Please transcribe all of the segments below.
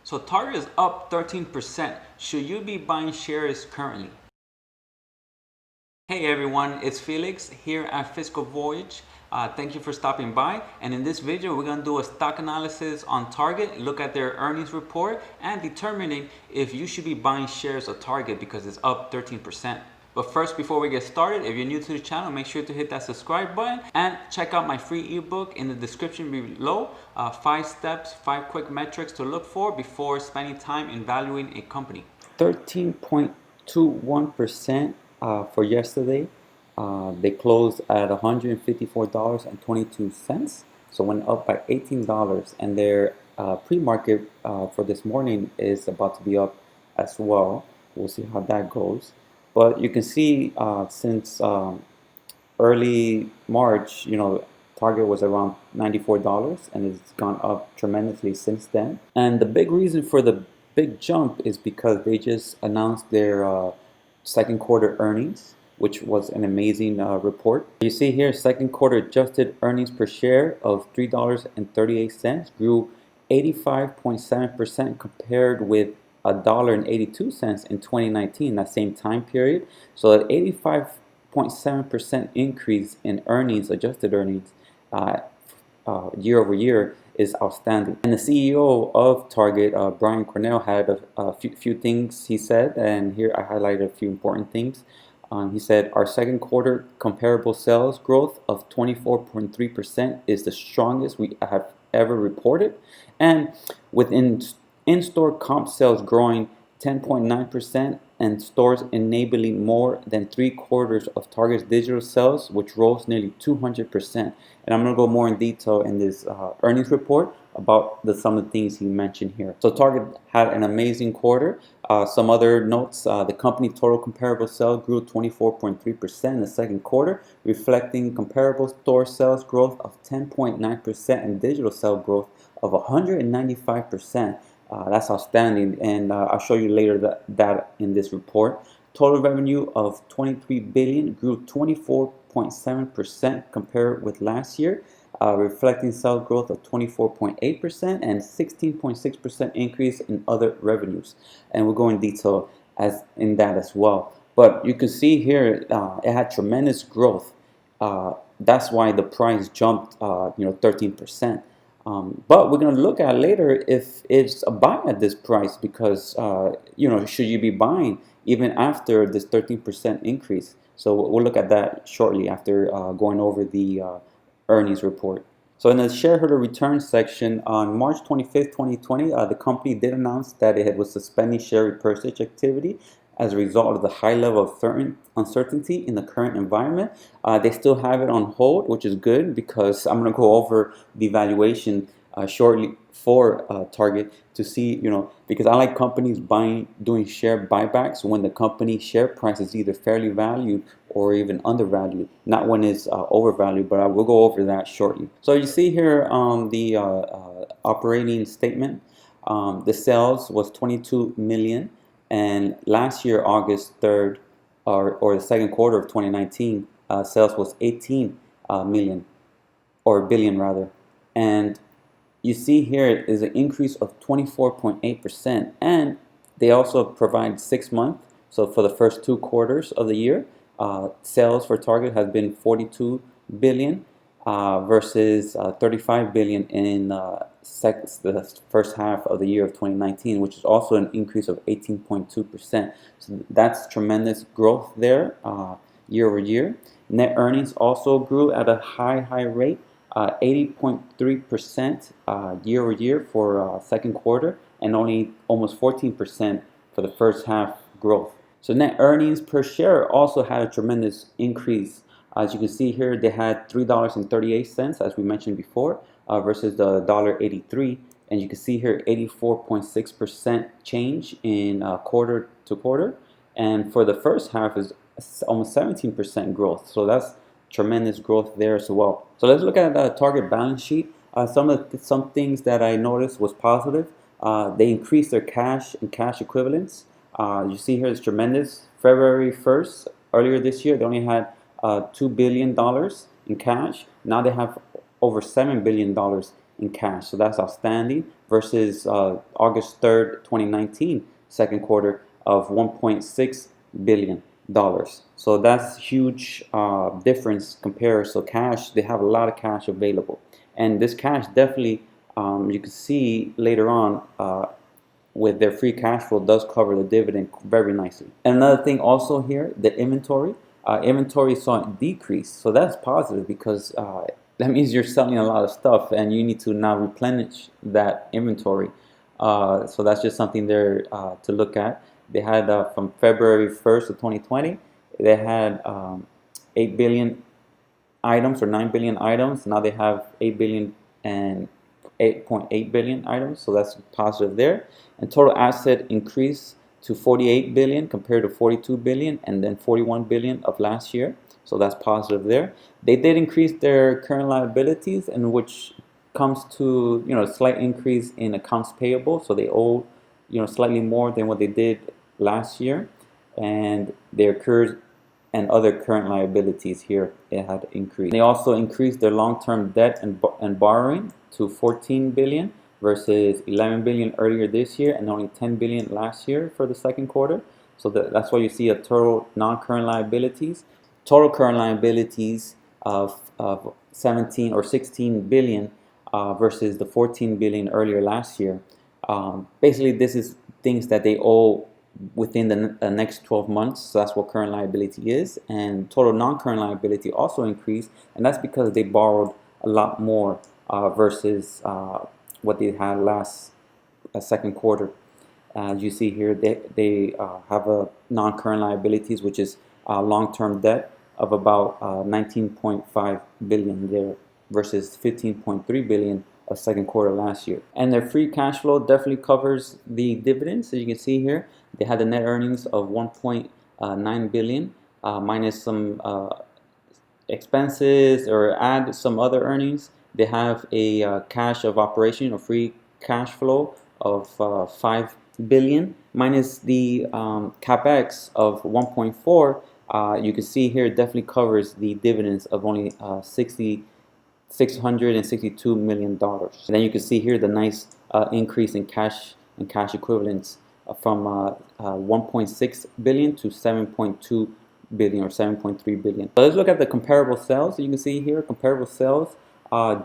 So Target is up 13%. Should you be buying shares currently? Hey everyone, it's Felix here at FiscalVoyage. Thank you for stopping by. And in this video, we're going to do a stock analysis on Target, look at their earnings report, and determining if you should be buying shares of Target because it's up 13%. But first, before we get started, if you're new to the channel, make sure to hit that subscribe button and check out my free ebook in the description below. 5 steps, 5 quick metrics to look for before spending time in valuing a company. 13.21% for yesterday. They closed at $154.22, so went up by $18. And their pre-market for this morning is about to be up as well. We'll see how that goes. But you can see since early March, Target was around $94 and it's gone up tremendously since then. And the big reason for the big jump is because they just announced their second quarter earnings, which was an amazing report. You see here, second quarter adjusted earnings per share of $3.38 grew 85.7% compared with $1.82 in 2019, that same time period. So an 85.7% increase in earnings, adjusted earnings, year over year is outstanding. And the CEO of Target, Brian Cornell, had a few things he said, and here I highlighted a few important things. He said, our second quarter comparable sales growth of 24.3% is the strongest we have ever reported. And within in-store comp sales growing 10.9% and stores enabling more than 3/4 of Target's digital sales, which rose nearly 200%. And I'm going to go more in detail in this earnings report about some of the things he mentioned here. So Target had an amazing quarter. Some other notes, the company total comparable sales grew 24.3% in the second quarter, reflecting comparable store sales growth of 10.9% and digital sales growth of 195%. That's outstanding, and I'll show you later that in this report. Total revenue of $23 billion grew 24.7% compared with last year, reflecting sales growth of 24.8% and 16.6% increase in other revenues. And we'll go in detail in that as well. But you can see here it had tremendous growth. That's why the price jumped 13%. But we're going to look at later if it's a buy at this price because, should you be buying even after this 13% increase? So we'll look at that shortly after going over the earnings report. So in the shareholder return section, on March 25th, 2020, the company did announce that it was suspending share repurchase activity as a result of the high level of uncertainty in the current environment. They still have it on hold, which is good because I'm going to go over the valuation shortly for Target to see, because I like companies doing share buybacks when the company share price is either fairly valued or even undervalued, not when it's overvalued, but I will go over that shortly. So you see here the operating statement. The sales was 22 million. And last year, August 3rd, or the second quarter of 2019, sales was 18 million, or billion rather. And you see here is an increase of 24.8%. And they also provide 6 months. So for the first 2 quarters of the year, sales for Target has been 42 billion versus 35 billion in the first half of the year of 2019, which is also an increase of 18.2%. So that's tremendous growth there year over year. Net earnings also grew at a high rate, 80.3% year over year for second quarter, and only almost 14% for the first half growth. So net earnings per share also had a tremendous increase. As you can see here, they had $3.38, as we mentioned before, versus the $1.83. And you can see here 84.6% change in quarter to quarter. And for the first half is almost 17% growth. So that's tremendous growth there as well. So let's look at the Target balance sheet. Some things that I noticed was positive. They increased their cash and cash equivalents. You see here it's tremendous. February 1st, earlier this year, they only had $2 billion in cash. Now they have over $7 billion in cash. So that's outstanding versus August 3rd, 2019, second quarter of $1.6 billion. So that's huge difference compared. So cash, they have a lot of cash available. And this cash definitely, you can see later on, with their free cash flow does cover the dividend very nicely. And another thing also here, the inventory. Inventory saw a decrease, so that's positive because that means you're selling a lot of stuff and you need to now replenish that inventory. So that's just something there to look at. They had from February 1st of 2020, they had 8 billion items or 9 billion items. Now they have 8 billion and 8.8 billion items, so that's positive there. And total asset increased to 48 billion compared to 42 billion and then 41 billion of last year, so that's positive there. They did increase their current liabilities, and which comes to a slight increase in accounts payable, so they owe slightly more than what they did last year, and their current and other current liabilities here, it had increased. They also increased their long-term debt and borrowing to 14 billion versus 11 billion earlier this year and only 10 billion last year for the second quarter. So that's why you see a total non-current liabilities. Total current liabilities of 17 or 16 billion versus the 14 billion earlier last year. Basically, this is things that they owe within the next 12 months, so that's what current liability is. And total non-current liability also increased, and that's because they borrowed a lot more versus what they had last second quarter. As you see here, they have a non-current liabilities, which is long-term debt of about 19.5 billion there versus 15.3 billion of second quarter last year. And their free cash flow definitely covers the dividends. So you can see here, they had a net earnings of 1.9 billion minus some expenses or add some other earnings. They have a cash of operation or free cash flow of 5 billion minus the capex of 1.4. You can see here it definitely covers the dividends of only $662 million. And then you can see here the nice increase in cash and cash equivalents from 1.6 billion to 7.2 billion or 7.3 billion. So let's look at the comparable sales. You can see here comparable sales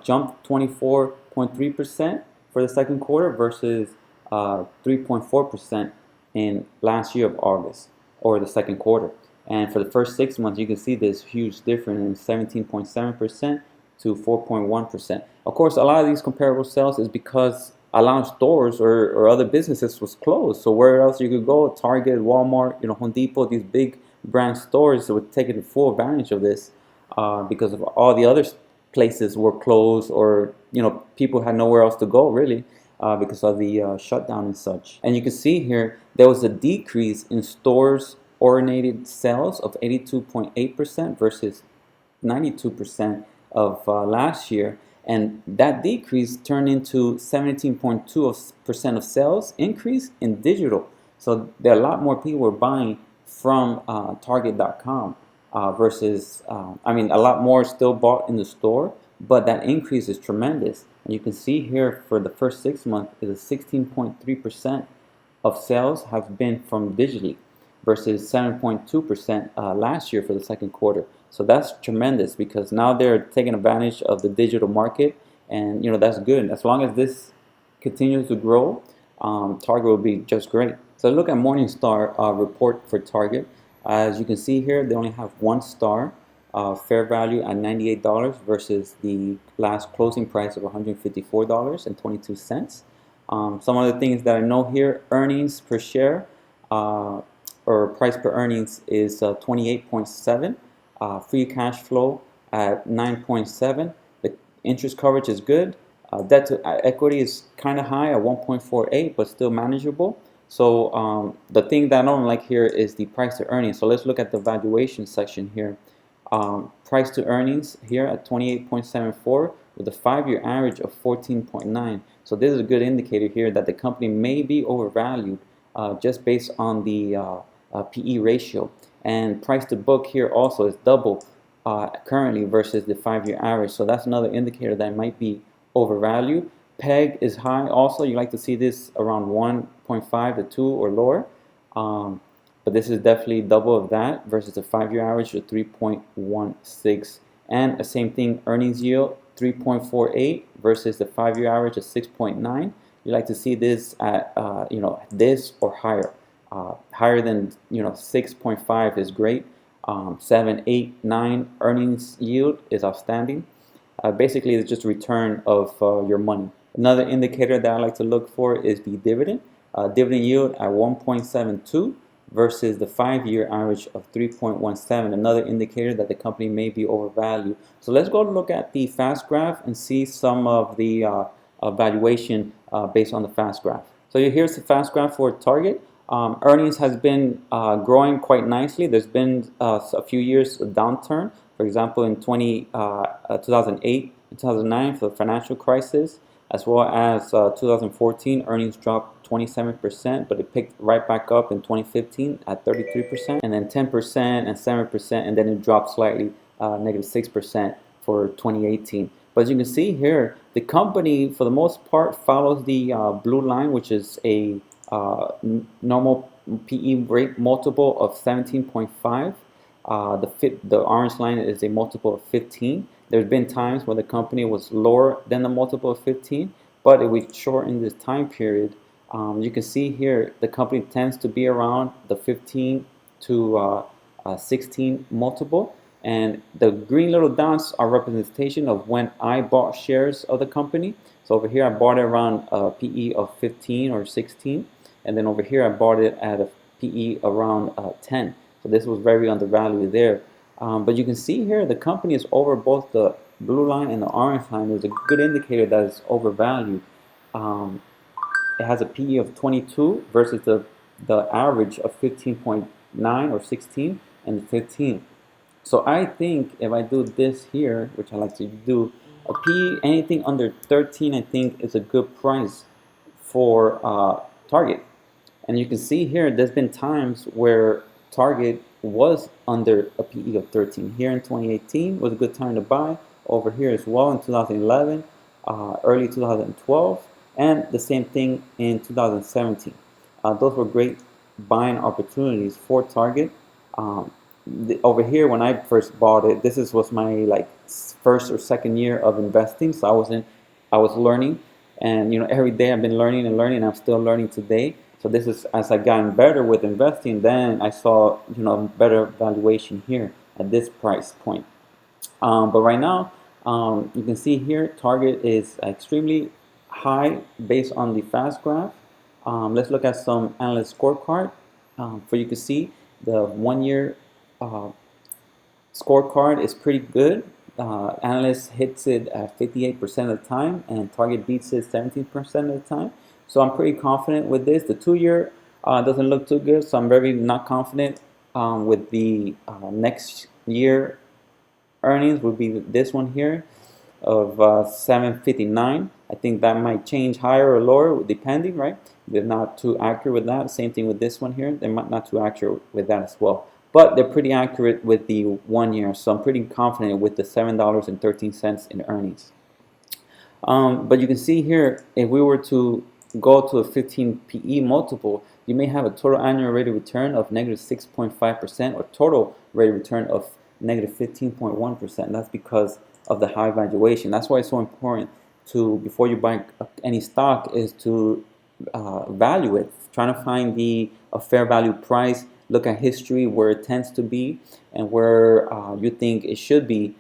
jumped 24.3% for the second quarter versus 3.4% in last year of August or the second quarter. And for the first 6 months, you can see this huge difference in 17.7% to 4.1%. Of course, a lot of these comparable sales is because a lot of stores or other businesses was closed. So where else you could go? Target, Walmart, Home Depot, these big brand stores were taking full advantage of this because of all the other places were closed, or people had nowhere else to go really because of the shutdown and such. And you can see here there was a decrease in stores oriented sales of 82.8% versus 92% of last year, and that decrease turned into 17.2% of sales increase in digital. So there are a lot more people were buying from Target.com versus a lot more still bought in the store, but that increase is tremendous. And you can see here for the first 6 months is 16.3% of sales have been from digitally versus 7.2% last year for the second quarter. So that's tremendous because now they're taking advantage of the digital market, and that's good. As long as this continues to grow, Target will be just great. So look at Morningstar report for Target. As you can see here, they only have 1 star, fair value at $98 versus the last closing price of $154.22. Some other things that I know here: earnings per share or price per earnings is 28.7. Free cash flow at 9.7. The interest coverage is good. Debt to equity is kind of high at 1.48, but still manageable. So the thing that I don't like here is the price to earnings. So let's look at the valuation section here. Price to earnings here at 28.74 with a 5-year average of 14.9. So this is a good indicator here that the company may be overvalued just based on the PE ratio. And price to book here also is double currently versus the 5-year average. So that's another indicator that it might be overvalued. PEG is high also. You like to see this around 1.5 to 2 or lower. But this is definitely double of that versus the 5-year average of 3.16. And the same thing, earnings yield 3.48 versus the 5-year average of 6.9. You like to see this at this or higher. Higher than 6.5 is great. 7, 8, 9 earnings yield is outstanding. Basically, it's just return of your money. Another indicator that I like to look for is the dividend. Dividend yield at 1.72 versus the 5-year average of 3.17. Another indicator that the company may be overvalued. So let's go look at the fast graph and see some of the valuation based on the fast graph. So here's the fast graph for Target. Earnings has been growing quite nicely. There's been a few years of downturn. For example, in 2008 and 2009 for the financial crisis, as well as 2014, earnings dropped 27%, but it picked right back up in 2015 at 33%, and then 10% and 7%, and then it dropped slightly, negative 6% for 2018. But as you can see here, the company, for the most part, follows the blue line, which is a normal PE rate multiple of 17.5. The orange line is a multiple of 15. There's been times where the company was lower than the multiple of 15, but if we shorten this time period, you can see here the company tends to be around the 15 to 16 multiple, and the green little dots are representation of when I bought shares of the company. So over here I bought it around a PE of 15 or 16, and then over here I bought it at a PE around 10. So this was very undervalued there. But you can see here the company is over both the blue line and the orange line. There's a good indicator that it's overvalued. It has a PE of 22 versus the average of 15.9 or 16 and 15. So I think if I do this here, which I like to do, a PE anything under 13 I think is a good price for Target. And you can see here there's been times where Target was under a PE of 13. Here in 2018 was a good time to buy. Over here as well in 2011, early 2012, and the same thing in 2017. Those were great buying opportunities for Target. Over here when I first bought it, was my first or second year of investing, so I was learning, and every day I've been learning and learning, and I'm still learning today. So this is, as I gotten better with investing, then I saw better valuation here at this price point. But right now, you can see here Target is extremely high based on the fast graph. Let's look at some analyst scorecard. For you can see the 1-year scorecard is pretty good. Analyst hits it at 58% of the time, and Target beats it 17% of the time. So I'm pretty confident with this. The 2-year doesn't look too good, so I'm very not confident with the next year earnings. Would be this one here of 759. I think that might change higher or lower depending, right? They're not too accurate with that. Same thing with this one here. They're not too accurate with that as well. But they're pretty accurate with the 1 year, so I'm pretty confident with the $7.13 in earnings. But you can see here, if we were to go to a 15 PE multiple, you may have a total annual rate of return of negative 6.5% or total rate of return of negative 15.1%. That's because of the high valuation. That's why it's so important to, before you buy any stock, is to value it, trying to find a fair value price, look at history, where it tends to be, and where you think it should be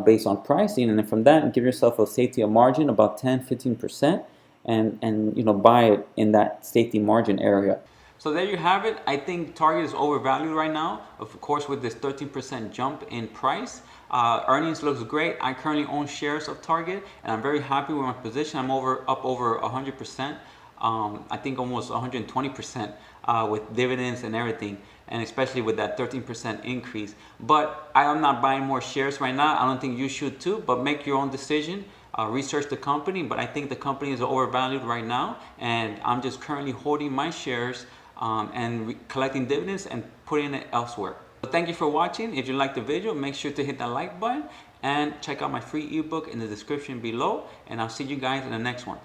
based on pricing, and then from that, give yourself a safety margin about 10-15%, and buy it in that safety margin area. So there you have it. I think Target is overvalued right now, of course, with this 13% jump in price. Earnings looks great. I currently own shares of Target, and I'm very happy with my position. I'm up over 100%. I think almost 120% with dividends and everything, and especially with that 13% increase. But I am not buying more shares right now. I don't think you should too, but make your own decision. Research the company, but I think the company is overvalued right now, and I'm just currently holding my shares and collecting dividends and putting it elsewhere. So thank you for watching. If you liked the video, make sure to hit that like button, and check out my free ebook in the description below, and I'll see you guys in the next one.